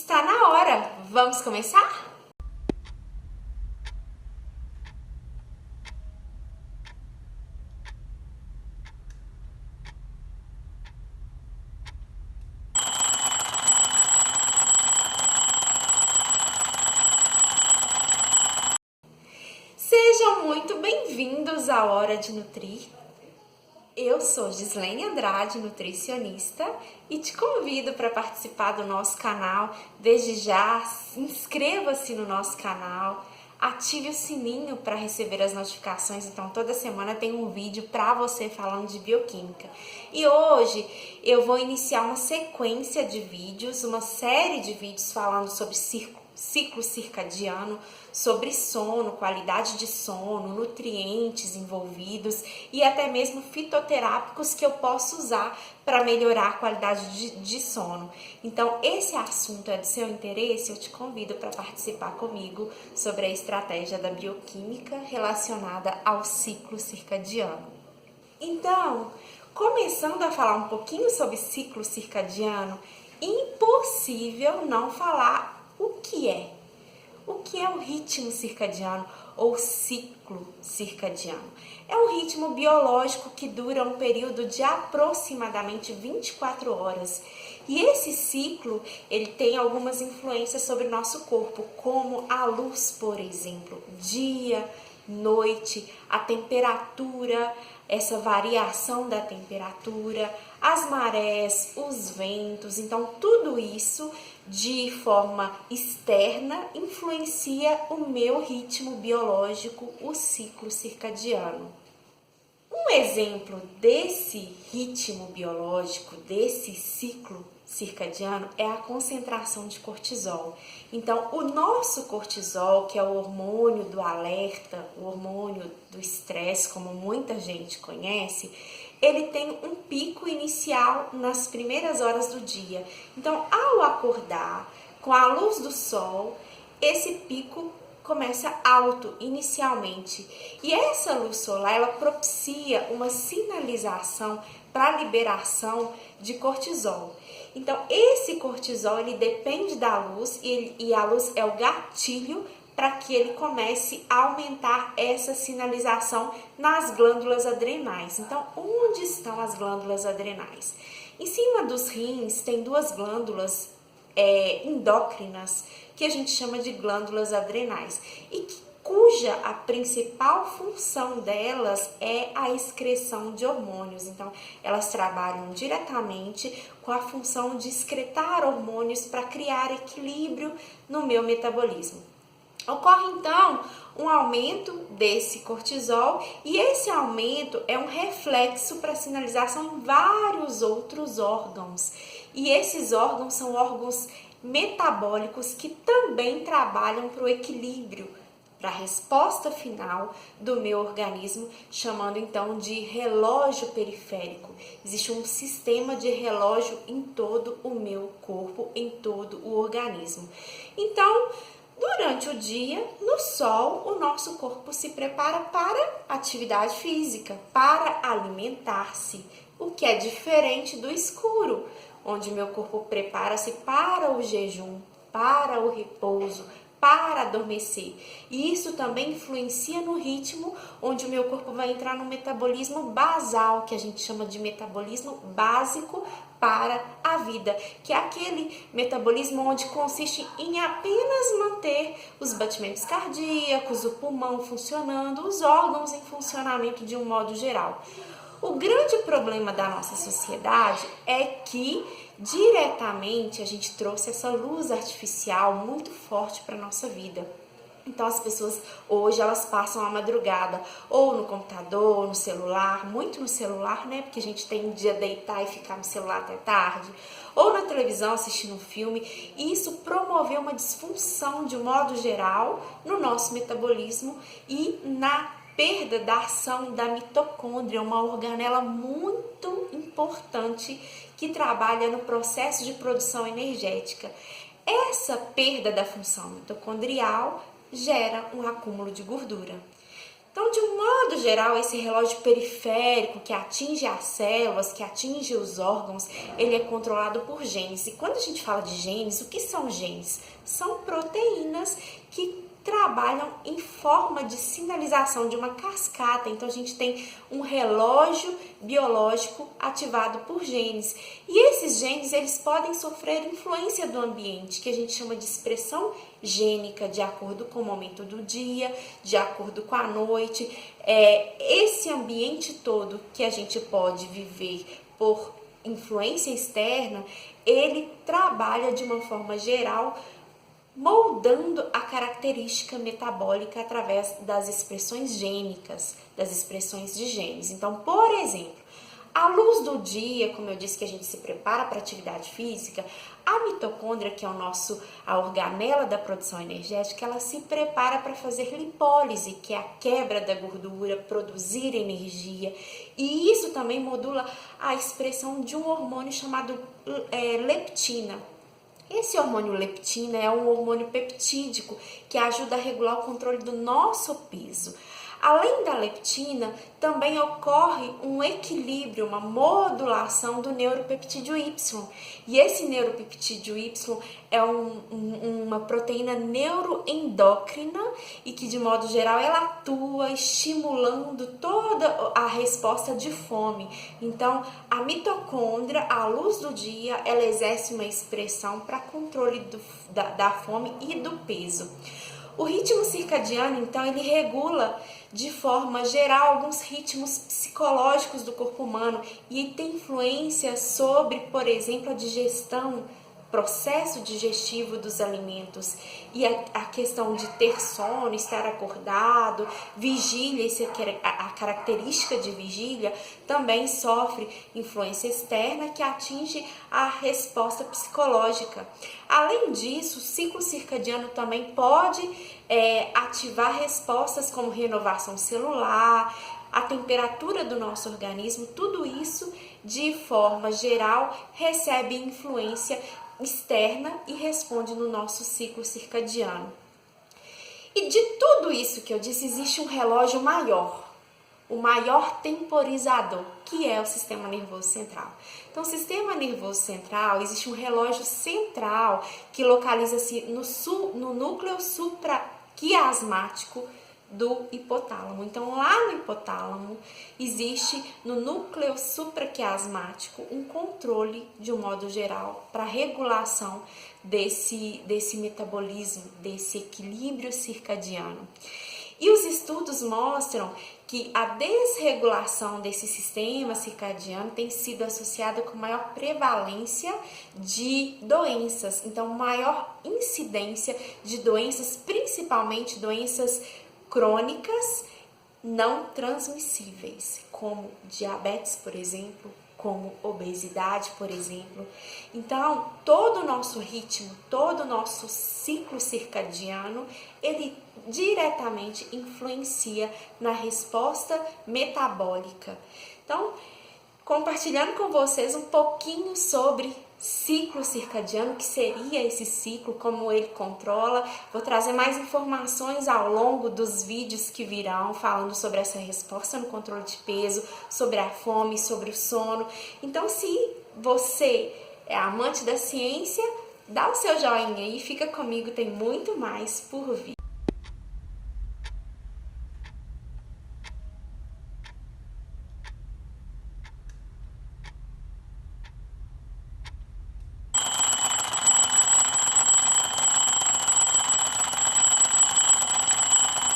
Está na hora! Vamos começar? Sejam muito bem-vindos à Hora de Nutrir. Eu sou Gislene Andrade, nutricionista, e te convido para participar do nosso canal. Desde já, inscreva-se no nosso canal, ative o sininho para receber as notificações. Então, toda semana tem um vídeo para você falando de bioquímica. E hoje eu vou iniciar uma sequência de vídeos, uma série de vídeos falando sobre ciclo circadiano, sobre sono, qualidade de sono, nutrientes envolvidos e até mesmo fitoterápicos que eu posso usar para melhorar a qualidade de sono. Então, esse assunto é do seu interesse, eu te convido para participar comigo sobre a estratégia da bioquímica relacionada ao ciclo circadiano. Então, começando a falar um pouquinho sobre ciclo circadiano, impossível não falar o que é. O que é o ritmo circadiano ou ciclo circadiano? É um ritmo biológico que dura um período de aproximadamente 24 horas. E esse ciclo, ele tem algumas influências sobre o nosso corpo, como a luz, por exemplo, dia, noite, a temperatura, essa variação da temperatura, as marés, os ventos. Então, tudo isso de forma externa influencia o meu ritmo biológico, o ciclo circadiano. Um exemplo desse ritmo biológico, desse ciclo circadiano, é a concentração de cortisol. Então, o nosso cortisol, que é o hormônio do alerta, o hormônio do estresse, como muita gente conhece, ele tem um pico inicial nas primeiras horas do dia. Então, ao acordar com a luz do sol, esse pico começa alto inicialmente. E essa luz solar, ela propicia uma sinalização para a liberação de cortisol. Então, esse cortisol, ele depende da luz e a luz é o gatilho para que ele comece a aumentar essa sinalização nas glândulas adrenais. Então, onde estão as glândulas adrenais? Em cima dos rins tem duas glândulas endócrinas que a gente chama de glândulas adrenais e cuja a principal função delas é a excreção de hormônios. Então, elas trabalham diretamente com a função de excretar hormônios para criar equilíbrio no meu metabolismo. Ocorre então um aumento desse cortisol e esse aumento é um reflexo para sinalização em vários outros órgãos. E esses órgãos são órgãos metabólicos que também trabalham para o equilíbrio, para a resposta final do meu organismo, chamando então de relógio periférico. Existe um sistema de relógio em todo o meu corpo, em todo o organismo. Então, durante o dia, no sol, o nosso corpo se prepara para atividade física, para alimentar-se, o que é diferente do escuro, onde meu corpo prepara-se para o jejum, para o repouso, para adormecer. E isso também influencia no ritmo, onde o meu corpo vai entrar no metabolismo basal, que a gente chama de metabolismo básico para a vida, que é aquele metabolismo onde consiste em apenas manter os batimentos cardíacos, o pulmão funcionando, os órgãos em funcionamento de um modo geral. O grande problema da nossa sociedade é que diretamente a gente trouxe essa luz artificial muito forte para a nossa vida. Então as pessoas hoje elas passam a madrugada ou no computador, ou no celular, muito no celular, né? Porque a gente tem dia deitar e ficar no celular até tarde, ou na televisão assistindo um filme. E isso promoveu uma disfunção de um modo geral no nosso metabolismo e na perda da ação da mitocôndria, uma organela muito importante que trabalha no processo de produção energética. Essa perda da função mitocondrial gera um acúmulo de gordura. Então, de um modo geral, esse relógio periférico que atinge as células, que atinge os órgãos, ele é controlado por genes. E quando a gente fala de genes, o que são genes? São proteínas que trabalham em forma de sinalização de uma cascata. Então, a gente tem um relógio biológico ativado por genes. E esses genes, eles podem sofrer influência do ambiente, que a gente chama de expressão gênica, de acordo com o momento do dia, de acordo com a noite. Esse ambiente todo que a gente pode viver por influência externa, ele trabalha de uma forma geral moldando a característica metabólica através das expressões gênicas, das expressões de genes. Então, por exemplo, à luz do dia, como eu disse que a gente se prepara para a atividade física, a mitocôndria, que é a organela da produção energética, ela se prepara para fazer lipólise, que é a quebra da gordura, produzir energia. E isso também modula a expressão de um hormônio chamado leptina. Esse hormônio leptina é um hormônio peptídico que ajuda a regular o controle do nosso peso. Além da leptina, também ocorre um equilíbrio, uma modulação do neuropeptídeo Y. E esse neuropeptídeo Y é uma proteína neuroendócrina e que, de modo geral, ela atua estimulando toda a resposta de fome. Então, a mitocôndria, à luz do dia, ela exerce uma expressão para controle da fome e do peso. O ritmo circadiano, então, ele regula de forma geral alguns ritmos psicológicos do corpo humano e tem influência sobre, por exemplo, a digestão, processo digestivo dos alimentos e a questão de ter sono, estar acordado, vigília, a característica de vigília também sofre influência externa que atinge a resposta psicológica. Além disso, o ciclo circadiano também pode ativar respostas como renovação celular, a temperatura do nosso organismo, tudo isso de forma geral recebe influência externa e responde no nosso ciclo circadiano. E de tudo isso que eu disse, existe um relógio maior, o maior temporizador, que é o sistema nervoso central. Então, o sistema nervoso central, existe um relógio central que localiza-se no núcleo supraquiasmático do hipotálamo. Então, lá no hipotálamo, existe no núcleo supraquiasmático um controle, de um modo geral, para regulação desse metabolismo, desse equilíbrio circadiano. E os estudos mostram que a desregulação desse sistema circadiano tem sido associada com maior prevalência de doenças, então maior incidência de doenças, principalmente doenças crônicas não transmissíveis, como diabetes, por exemplo, como obesidade, por exemplo. Então, todo o nosso ritmo, todo o nosso ciclo circadiano, ele diretamente influencia na resposta metabólica. Então, compartilhando com vocês um pouquinho sobre ciclo circadiano, que seria esse ciclo, como ele controla. Vou trazer mais informações ao longo dos vídeos que virão, falando sobre essa resposta no controle de peso, sobre a fome, sobre o sono. Então, se você é amante da ciência, dá o seu joinha aí, fica comigo, tem muito mais por vir.